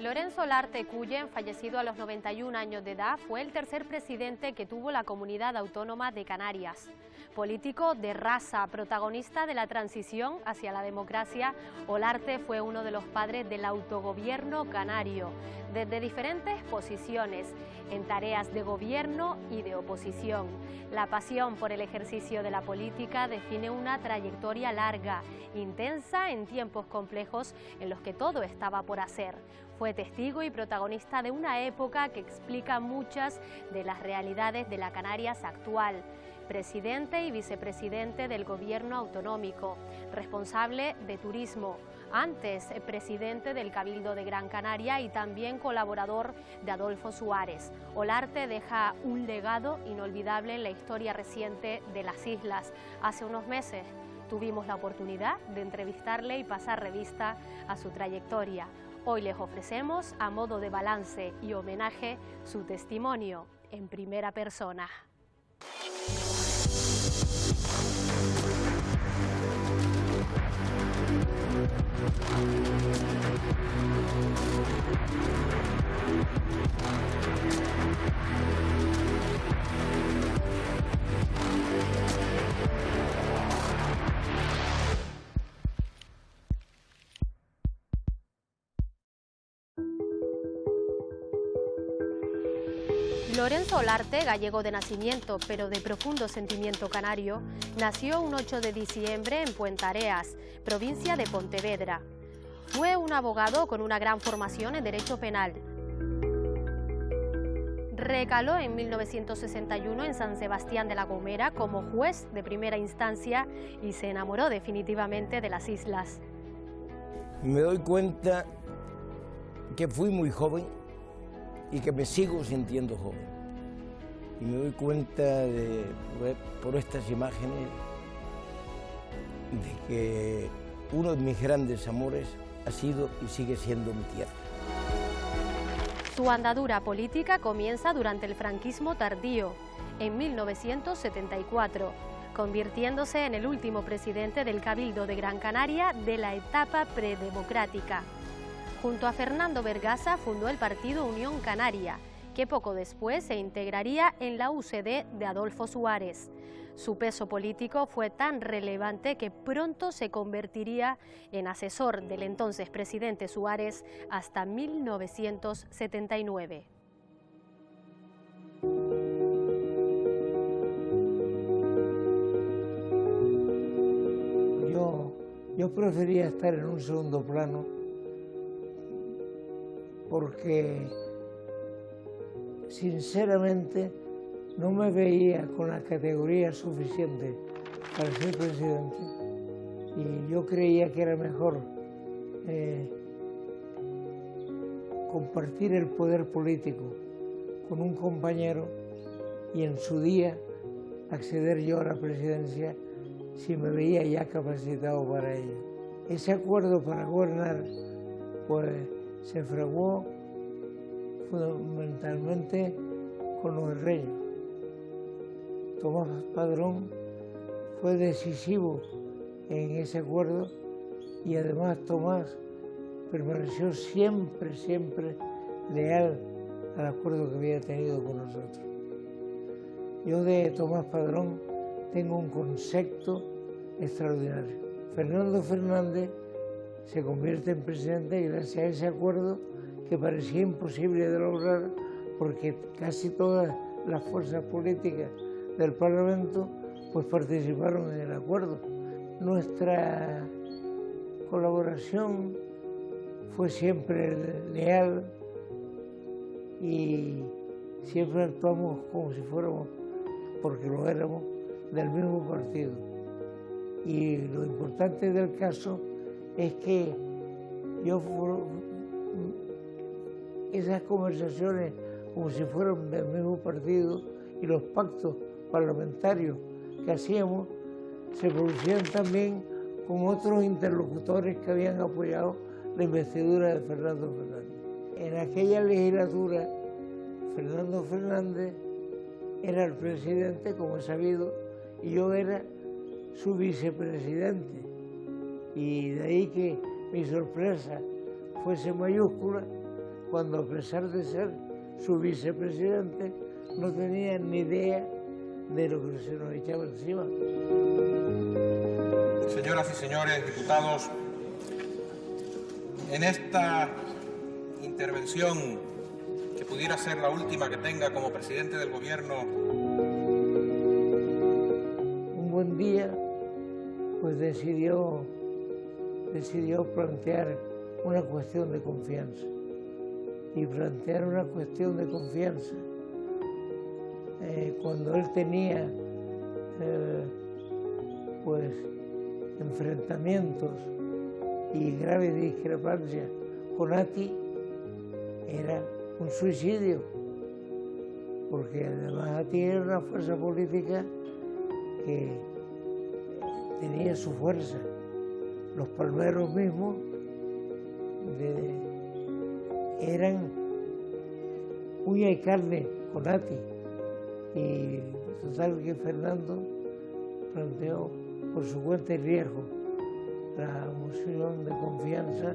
Lorenzo Olarte Cullen, fallecido a los 91 años de edad, fue el tercer presidente que tuvo la Comunidad Autónoma de Canarias. Político de raza, protagonista de la transición hacia la democracia, Olarte fue uno de los padres del autogobierno canario, desde diferentes posiciones, en tareas de gobierno y de oposición. La pasión por el ejercicio de la política define una trayectoria larga, intensa en tiempos complejos en los que todo estaba por hacer. Fue testigo y protagonista de una época que explica muchas de las realidades de la Canarias actual. Presidente y vicepresidente del gobierno autonómico, responsable de turismo, antes presidente del Cabildo de Gran Canaria y también colaborador de Adolfo Suárez. Olarte deja un legado inolvidable en la historia reciente de las islas. Hace unos meses tuvimos la oportunidad de entrevistarle y pasar revista a su trayectoria. Hoy les ofrecemos, a modo de balance y homenaje, su testimonio en primera persona. Lorenzo Olarte, gallego de nacimiento, pero de profundo sentimiento canario, nació un 8 de diciembre en Puentareas, provincia de Pontevedra. Fue un abogado con una gran formación en derecho penal. Recaló en 1961 en San Sebastián de la Gomera como juez de primera instancia y se enamoró definitivamente de las islas. Me doy cuenta que fui muy joven y que me sigo sintiendo joven. Y me doy cuenta por estas imágenes de que uno de mis grandes amores ha sido y sigue siendo mi tierra. Su andadura política comienza durante el franquismo tardío, en 1974, convirtiéndose en el último presidente del Cabildo de Gran Canaria de la etapa predemocrática. Junto a Fernando Vergasa fundó el partido Unión Canaria, que poco después se integraría en la UCD de Adolfo Suárez. Su peso político fue tan relevante que pronto se convertiría en asesor del entonces presidente Suárez hasta 1979. Yo prefería estar en un segundo plano porque sinceramente no me veía con la categoría suficiente para ser presidente y yo creía que era mejor compartir el poder político con un compañero y en su día acceder yo a la presidencia si me veía ya capacitado para ello. Ese acuerdo para gobernar pues se fraguó fundamentalmente con los reyes. Tomás Padrón fue decisivo en ese acuerdo y además Tomás permaneció siempre leal al acuerdo que había tenido con nosotros. Yo de Tomás Padrón tengo un concepto extraordinario. Fernando Fernández se convierte en presidente gracias a ese acuerdo que parecía imposible de lograr porque casi todas las fuerzas políticas del Parlamento pues participaron en el acuerdo. Nuestra colaboración fue siempre leal y siempre actuamos como si fuéramos, porque lo éramos, del mismo partido. Y lo importante del caso es que esas conversaciones como si fueran del mismo partido y los pactos parlamentarios que hacíamos se producían también con otros interlocutores que habían apoyado la investidura de Fernando Fernández. En aquella legislatura, Fernando Fernández era el presidente, como he sabido, y yo era su vicepresidente. Y de ahí que mi sorpresa fuese mayúscula cuando a pesar de ser su vicepresidente no tenía ni idea de lo que se nos echaba encima. Señoras y señores diputados, en esta intervención, que pudiera ser la última que tenga como presidente del gobierno, un buen día, pues decidió plantear una cuestión de confianza. Y plantear una cuestión de confianza cuando él tenía pues enfrentamientos y graves discrepancias con Ati era un suicidio, porque además Ati era una fuerza política que tenía su fuerza. Los palmeros mismos eran uña y carne con Ati, y total que Fernando planteó por su cuenta y riesgo la moción de confianza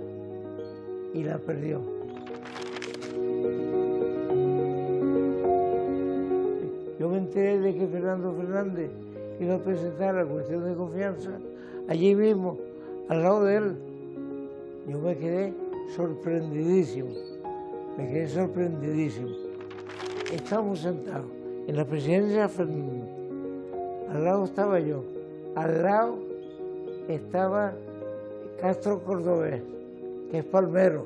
y la perdió. Yo me enteré de que Fernando Fernández iba a presentar la cuestión de confianza allí mismo, al lado de él. Yo me quedé sorprendidísimo, Estábamos sentados en la presidencia Fernando, al lado estaba yo, al lado estaba Castro Cordobés, que es palmero,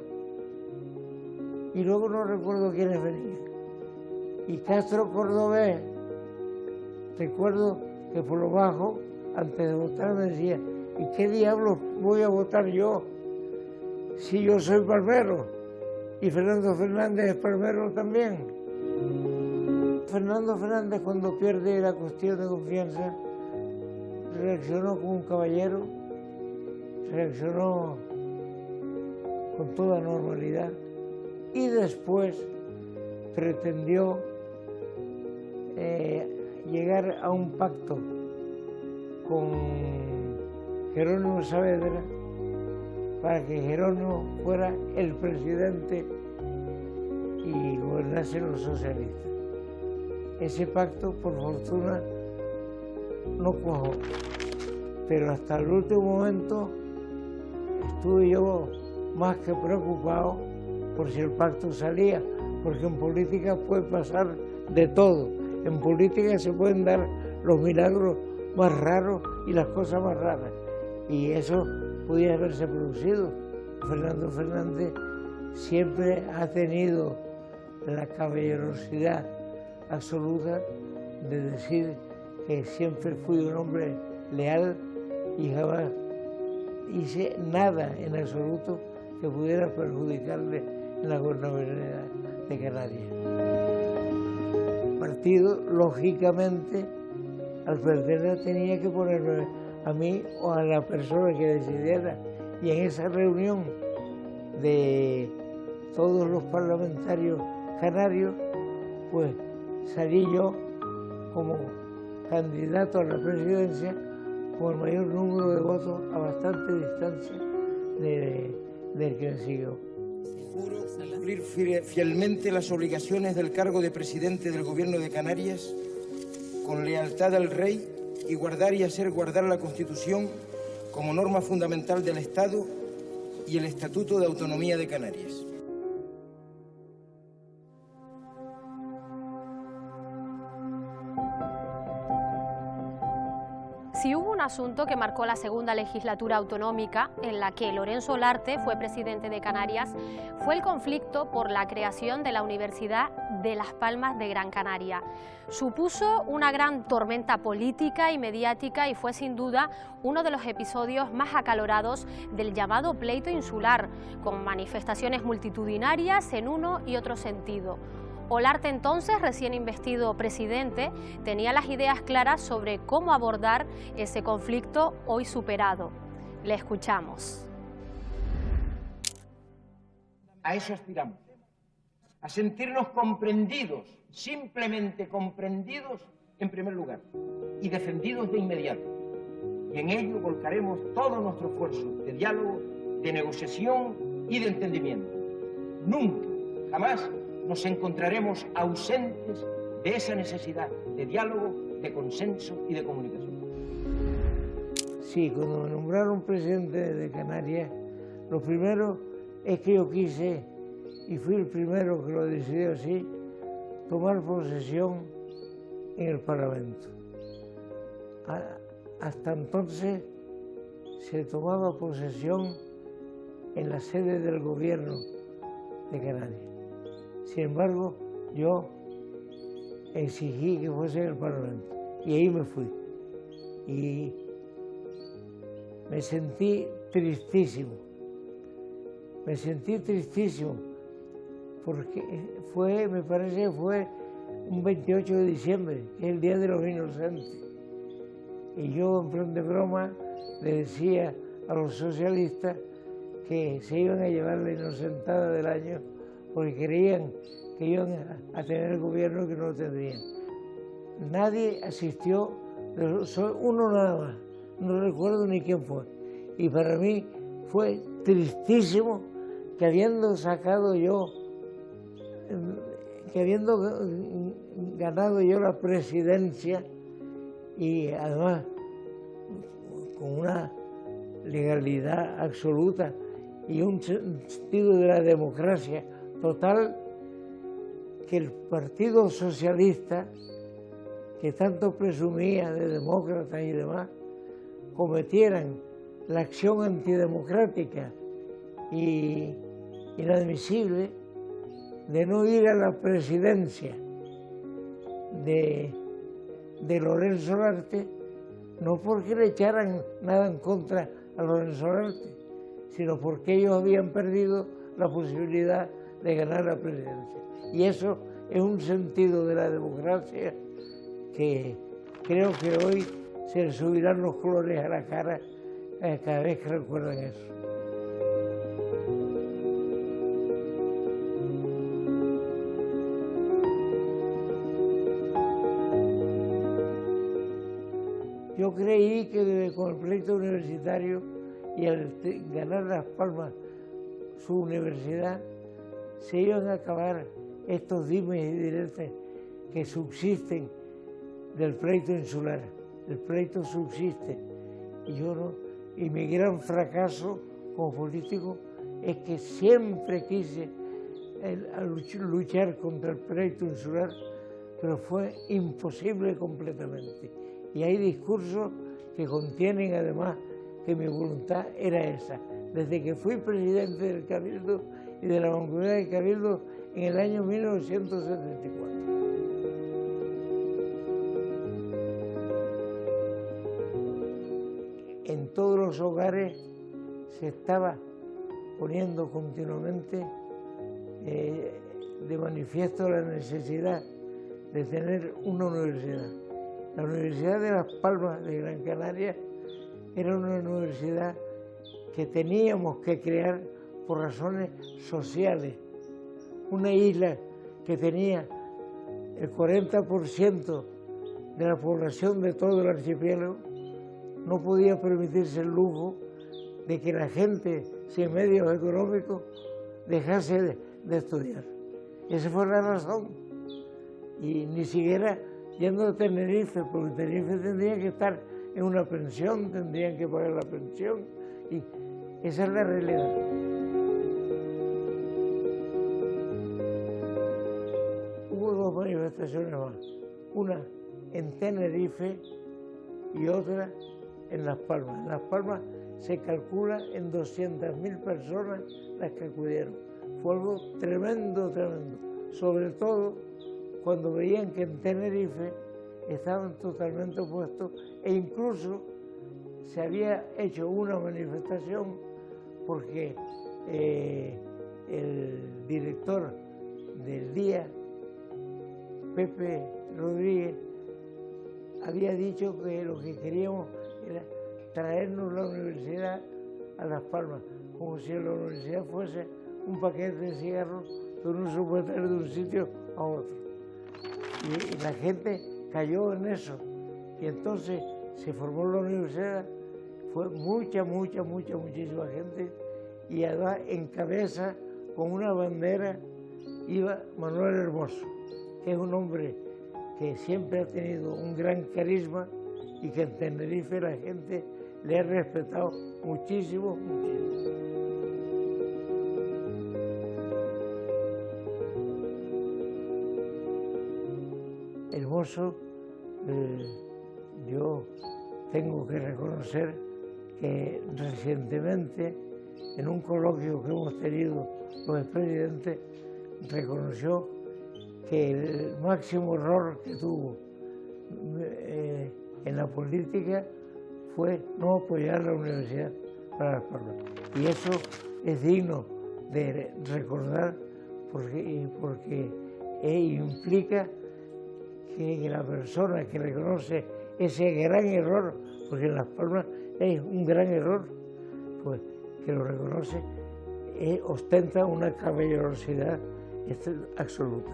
y luego no recuerdo quiénes venían. Y Castro Cordobés, recuerdo que por lo bajo, antes de votar, me decía: ¿y qué diablos voy a votar yo si yo soy palmero? Y Fernando Fernández es palmero también. Fernando Fernández, cuando pierde la cuestión de confianza, reaccionó como un caballero, reaccionó con toda normalidad y después pretendió llegar a un pacto con Jerónimo Saavedra para que Jerónimo fuera el presidente y gobernasen los socialistas. Ese pacto, por fortuna, no cuajó, pero hasta el último momento estuve yo más que preocupado por si el pacto salía, porque en política puede pasar de todo. En política se pueden dar los milagros más raros y las cosas más raras, y eso podía haberse producido. Fernando Fernández siempre ha tenido la caballerosidad absoluta de decir que siempre fui un hombre leal y jamás hice nada en absoluto que pudiera perjudicarle en la gobernabilidad de Canarias. El partido, lógicamente, al perderla tenía que ponerme a mí o a la persona que decidiera. Y en esa reunión de todos los parlamentarios canarios, pues salí yo como candidato a la presidencia con el mayor número de votos a bastante distancia del que me siguió. Juro cumplir fielmente las obligaciones del cargo de presidente del Gobierno de Canarias con lealtad al Rey y guardar y hacer guardar la Constitución como norma fundamental del Estado y el Estatuto de Autonomía de Canarias. Si hubo un asunto que marcó la segunda legislatura autonómica, en la que Lorenzo Olarte fue presidente de Canarias, fue el conflicto por la creación de la Universidad de Las Palmas de Gran Canaria. Supuso una gran tormenta política y mediática y fue sin duda uno de los episodios más acalorados del llamado pleito insular, con manifestaciones multitudinarias en uno y otro sentido. Olarte, entonces recién investido presidente, tenía las ideas claras sobre cómo abordar ese conflicto hoy superado. Le escuchamos. A eso aspiramos, a sentirnos comprendidos, simplemente comprendidos en primer lugar y defendidos de inmediato. Y en ello volcaremos todo nuestro esfuerzo de diálogo, de negociación y de entendimiento. Nunca Jamás nos encontraremos ausentes de esa necesidad de diálogo, de consenso y de comunicación. Sí, cuando me nombraron presidente de Canarias, lo primero es que yo quise, y fui el primero que lo decidió así, tomar posesión en el Parlamento. Hasta entonces se tomaba posesión en la sede del gobierno de Canarias. Sin embargo, yo exigí que fuese en el Parlamento y ahí me fui. Y me sentí tristísimo. Me sentí tristísimo porque me parece que fue un 28 de diciembre, que es el Día de los Inocentes. Y yo, en plan de broma, le decía a los socialistas que se iban a llevar la inocentada del año porque creían que iban a tener el gobierno que no lo tendrían. Nadie asistió, uno nada más, no recuerdo ni quién fue. Y para mí fue tristísimo que habiendo ganado yo la presidencia y además con una legalidad absoluta y un sentido de la democracia total, que el Partido Socialista, que tanto presumía de demócratas y demás, cometieran la acción antidemocrática y inadmisible de no ir a la presidencia de Lorenzo Solarte, no porque le echaran nada en contra a Lorenzo Solarte, sino porque ellos habían perdido la posibilidad de ganar la presidencia. Y eso es un sentido de la democracia que creo que hoy se les subirán los colores a la cara cada vez que recuerdan eso. Yo creí que con el proyecto universitario y al ganar Las Palmas su universidad, se iban a acabar estos dimes y diretes que subsisten del pleito insular. El pleito subsiste y yo no. Y mi gran fracaso como político es que siempre quise luchar contra el pleito insular, pero fue imposible completamente. Y hay discursos que contienen además que mi voluntad era esa. Desde que fui presidente del Cabildo y de la Mancomunidad de Cabildo en el año 1974. En todos los hogares se estaba poniendo continuamente de manifiesto la necesidad de tener una universidad. La Universidad de Las Palmas de Gran Canaria era una universidad que teníamos que crear por razones sociales. Una isla que tenía el 40% de la población de todo el archipiélago no podía permitirse el lujo de que la gente sin medios económicos dejase de estudiar. Esa fue la razón. Y ni siquiera yendo a Tenerife, porque Tenerife tendría que estar en una pensión, tendrían que pagar la pensión, y esa es la realidad. Hubo dos manifestaciones más, una en Tenerife y otra en Las Palmas. En Las Palmas se calcula en 200.000 personas las que acudieron. Fue algo tremendo, tremendo. Sobre todo cuando veían que en Tenerife estaban totalmente opuestos e incluso se había hecho una manifestación porque el director del día, Pepe Rodríguez, había dicho que lo que queríamos era traernos la universidad a Las Palmas, como si la universidad fuese un paquete de cigarros que uno se puede traer de un sitio a otro. Y la gente cayó en eso. Y entonces se formó la universidad, fue muchísima gente, y además en cabeza con una bandera iba Manuel Hermoso, que es un hombre que siempre ha tenido un gran carisma y que en Tenerife la gente le ha respetado muchísimo, muchísimo. Hermoso, yo tengo que reconocer que recientemente, en un coloquio que hemos tenido con el presidente, reconoció que el máximo error que tuvo en la política fue no apoyar la Universidad para Las Palmas. Y eso es digno de recordar porque implica que la persona que reconoce ese gran error, porque en Las Palmas es un gran error, pues que lo reconoce, ostenta una caballerosidad absoluta.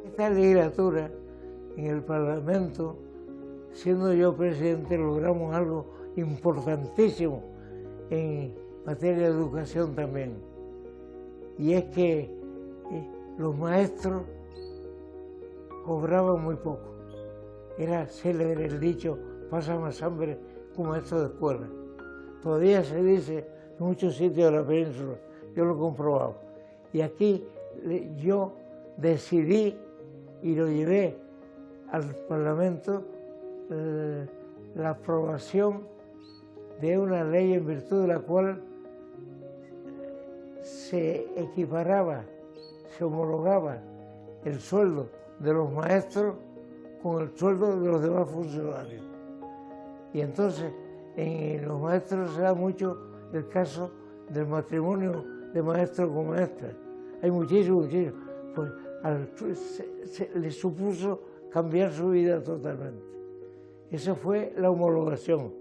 Esta legislatura, en el Parlamento, siendo yo presidente, logramos algo importantísimo en materia de educación también. Y es que los maestros cobraban muy poco. Era célebre el dicho, pasa más hambre que un maestro de escuela. Todavía se dice en muchos sitios de la península, yo lo he comprobado. Y aquí yo decidí y lo llevé al Parlamento la aprobación de una ley en virtud de la cual se equiparaba, se homologaba el sueldo de los maestros con el sueldo de los demás funcionarios. Y entonces en los maestros se da mucho el caso del matrimonio de maestro con maestra. Hay muchísimo. Pues se le supuso cambiar su vida totalmente. Esa fue la homologación.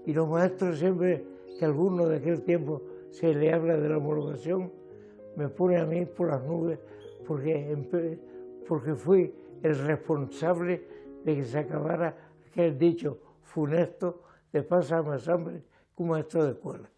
Y los maestros siempre que alguno de aquel tiempo se le habla de la homologación, me pone a mí por las nubes porque fui el responsable de que se acabara aquel dicho funesto de pasa más hambre que un maestro de escuela.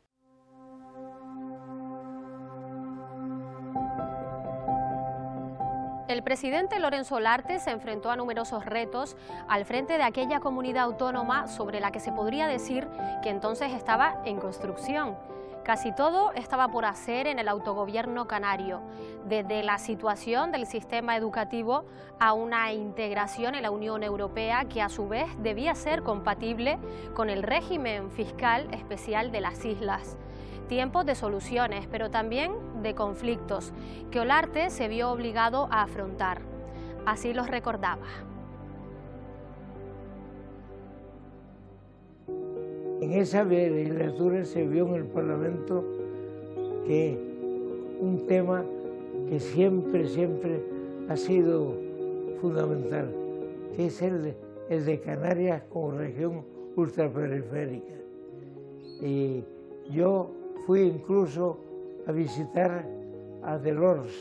El presidente Lorenzo Olarte se enfrentó a numerosos retos al frente de aquella comunidad autónoma sobre la que se podría decir que entonces estaba en construcción. Casi todo estaba por hacer en el autogobierno canario, desde la situación del sistema educativo a una integración en la Unión Europea que a su vez debía ser compatible con el régimen fiscal especial de las islas. Tiempos de soluciones, pero también de conflictos, que Olarte se vio obligado a afrontar. Así los recordaba. En esa legislatura se vio en el Parlamento que un tema que siempre ha sido fundamental, que es el de Canarias como región ultraperiférica. Y yo fui incluso a visitar a Delors,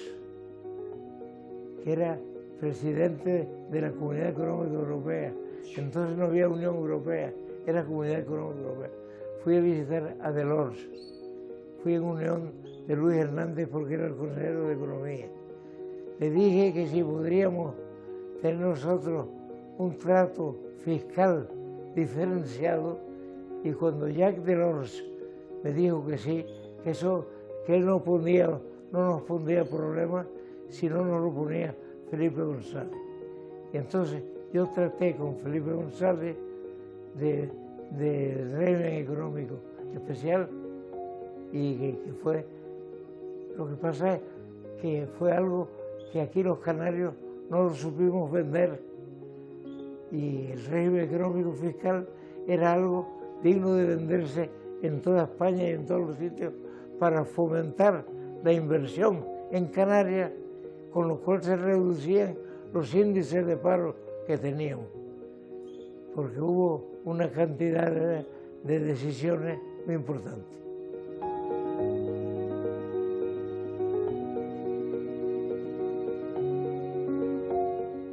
que era presidente de la Comunidad Económica Europea. Entonces no había Unión Europea, era Comunidad Económica Europea. Fui a visitar a Delors. Fui en unión de Luis Hernández porque era el consejero de Economía. Le dije que si podríamos tener nosotros un trato fiscal diferenciado, y cuando Jacques Delors me dijo que sí, que él no nos pondría problemas si no nos lo ponía Felipe González. Y entonces yo traté con Felipe González del régimen económico especial y que fue, lo que pasa es que fue algo que aquí los canarios no lo supimos vender, y el régimen económico fiscal era algo digno de venderse en toda España y en todos los sitios para fomentar la inversión en Canarias, con lo cual se reducían los índices de paro que teníamos, porque hubo una cantidad de decisiones muy importantes.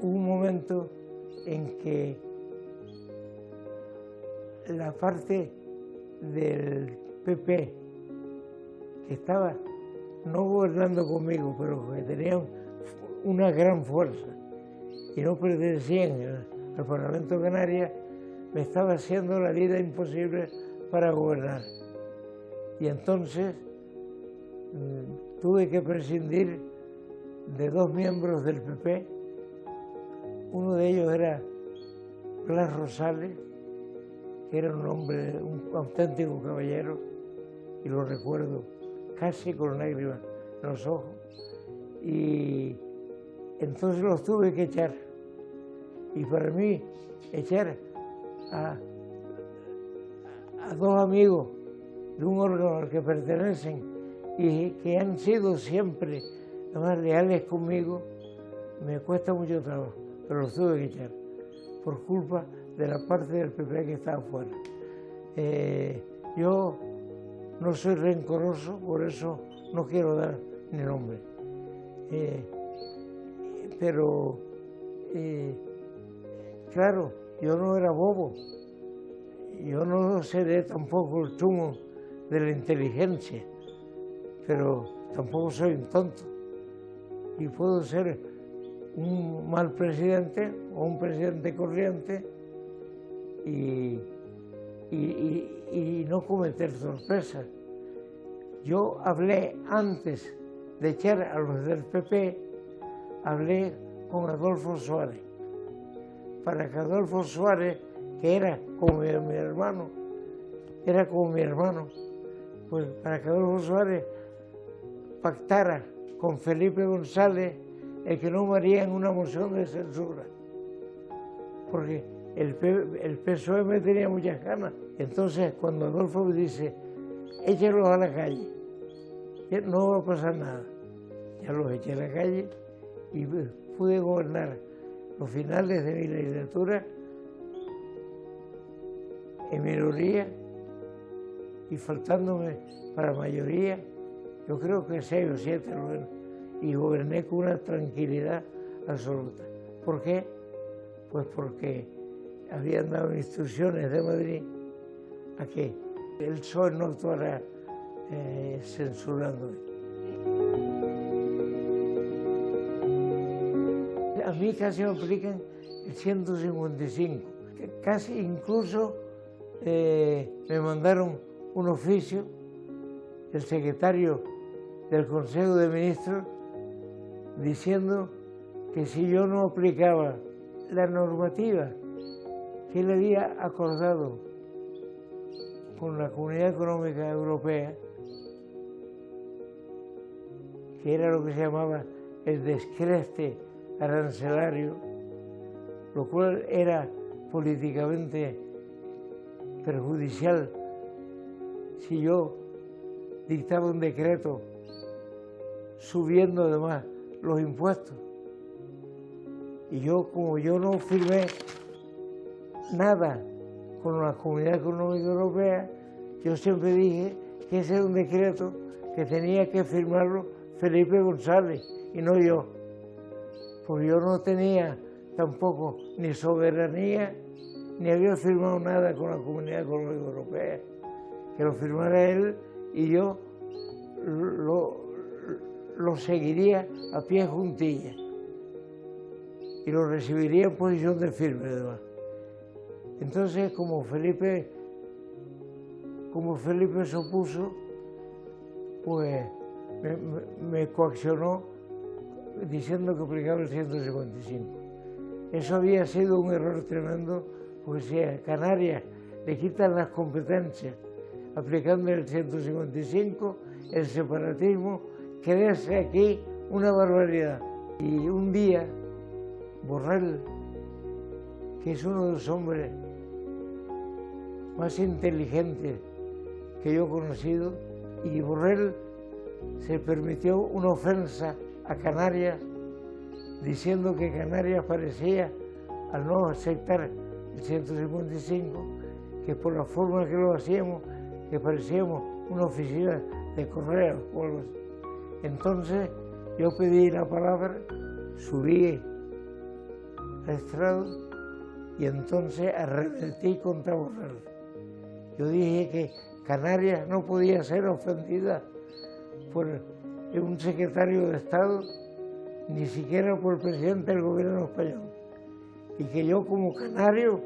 Hubo un momento en que la parte del PP que estaba no gobernando conmigo, pero que tenían una gran fuerza y no pertenecían al Parlamento de Canarias, me estaba haciendo la vida imposible para gobernar. Y entonces tuve que prescindir de 2 miembros del PP. Uno de ellos era Blas Rosales, que era un hombre, un auténtico caballero, y lo recuerdo casi con lágrimas en los ojos. Y entonces los tuve que echar. Y para mí, echar a 2 amigos de un órgano al que pertenecen y que han sido siempre además leales conmigo, me cuesta mucho trabajo, pero los tuve que echar por culpa de la parte del PP que estaba fuera. Yo no soy rencoroso, por eso no quiero dar ni nombre. Pero, claro, yo no era bobo. Yo no seré tampoco el zumo de la inteligencia, pero tampoco soy un tonto. Y puedo ser un mal presidente o un presidente corriente y no cometer sorpresas. Yo hablé antes de echar a los del PP, hablé con Adolfo Suárez, para que Adolfo Suárez, que era como mi hermano, pues para que Adolfo Suárez pactara con Felipe González el que no me harían una moción de censura, porque el PSOE me tenía muchas ganas. Entonces, cuando Adolfo me dice, échalos a la calle, no va a pasar nada, ya los eché a la calle y pude gobernar los finales de mi legislatura en minoría y faltándome para mayoría, yo creo que 6 o 7 y goberné con una tranquilidad absoluta. ¿Por qué? Pues porque habían dado instrucciones de Madrid a que el PSOE no actuara censurándome. A mí casi me aplican el 155, casi incluso me mandaron un oficio del secretario del Consejo de Ministros diciendo que si yo no aplicaba la normativa que él había acordado con la Comunidad Económica Europea, que era lo que se llamaba el descreste arancelario, lo cual era políticamente perjudicial si yo dictaba un decreto subiendo además los impuestos. Y yo, como yo no firmé nada con la Comunidad Económica Europea, yo siempre dije que ese era un decreto que tenía que firmarlo Felipe González y no yo, porque yo no tenía tampoco ni soberanía, ni había firmado nada con la Comunidad Económica Europea, que lo firmara él y yo lo seguiría a pie juntilla y lo recibiría en posición de firme además. Entonces, como Felipe se opuso, pues me coaccionó diciendo que aplicaba el 155. Eso había sido un error tremendo, porque si a Canarias le quitan las competencias aplicando el 155, el separatismo crece aquí una barbaridad. Y un día, Borrell, que es uno de los hombres más inteligentes que yo he conocido, y Borrell se permitió una ofensa a Canarias diciendo que Canarias parecía, al no aceptar el 155, que por la forma que lo hacíamos, que parecíamos una oficina de correos o algo así. Entonces yo pedí la palabra, subí al estrado y entonces arremetí contra Borrell. Yo dije que Canarias no podía ser ofendida por un secretario de Estado, ni siquiera por el presidente del gobierno español, y que yo como canario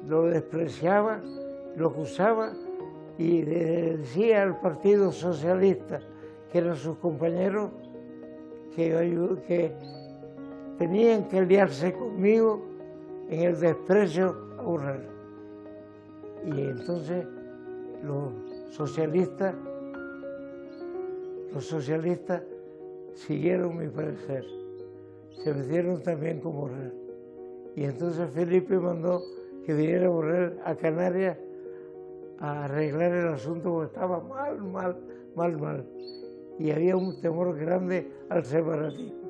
lo despreciaba, lo acusaba y le decía al Partido Socialista, que eran sus compañeros, que tenían que aliarse conmigo en el desprecio a Borrell. Y entonces los socialistas siguieron mi parecer, se metieron también con Borrell. Y entonces Felipe mandó que viniera Borrell a Canarias a arreglar el asunto porque estaba mal. Y había un temor grande al separatismo.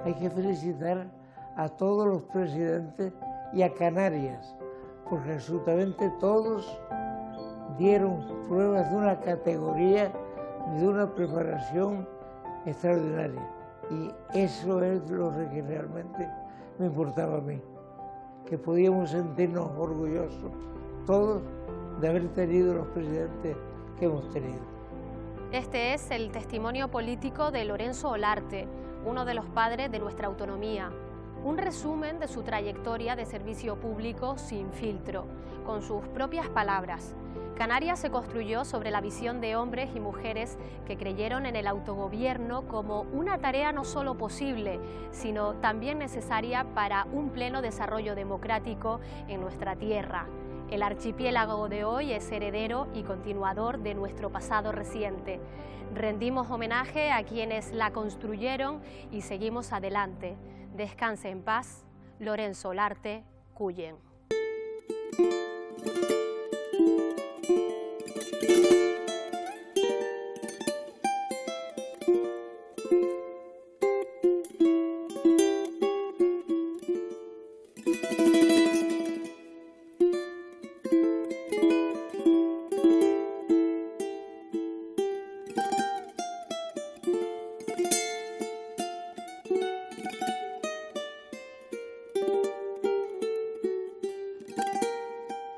Hay que felicitar a todos los presidentes y a Canarias, porque absolutamente todos dieron pruebas de una categoría, de una preparación extraordinaria. Y eso es lo que realmente me importaba a mí, que podíamos sentirnos orgullosos todos de haber tenido los presidentes que hemos tenido. Este es el testimonio político de Lorenzo Olarte, uno de los padres de nuestra autonomía. Un resumen de su trayectoria de servicio público sin filtro, con sus propias palabras. Canarias se construyó sobre la visión de hombres y mujeres que creyeron en el autogobierno como una tarea no solo posible, sino también necesaria para un pleno desarrollo democrático en nuestra tierra. El archipiélago de hoy es heredero y continuador de nuestro pasado reciente. Rendimos homenaje a quienes la construyeron y seguimos adelante. Descanse en paz, Lorenzo Olarte, Cuyen.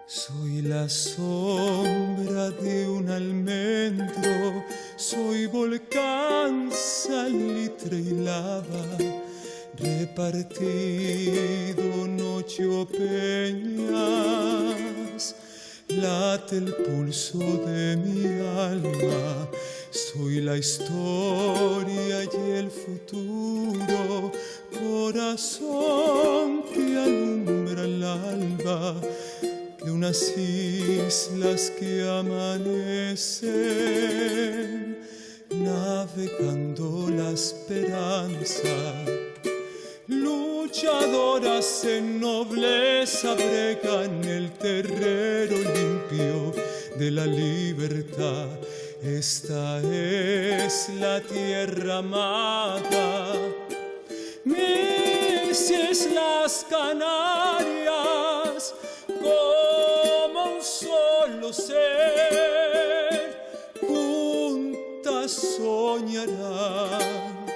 Soy la sombra de un almendro, soy volcán, salitre y lava, repartido noche o peñas, late el pulso de mi alma. Soy la historia y el futuro, corazón que alumbra el alba de unas islas que amanecen, navegando la esperanza. Luchadoras en nobleza bregan el terreno limpio de la libertad. Esta es la tierra amada, mis islas Canarias, como un solo ser, juntas soñarán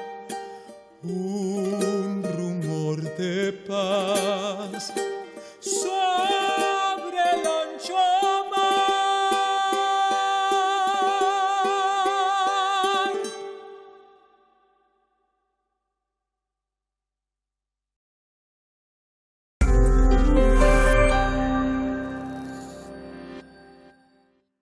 un rumor de paz.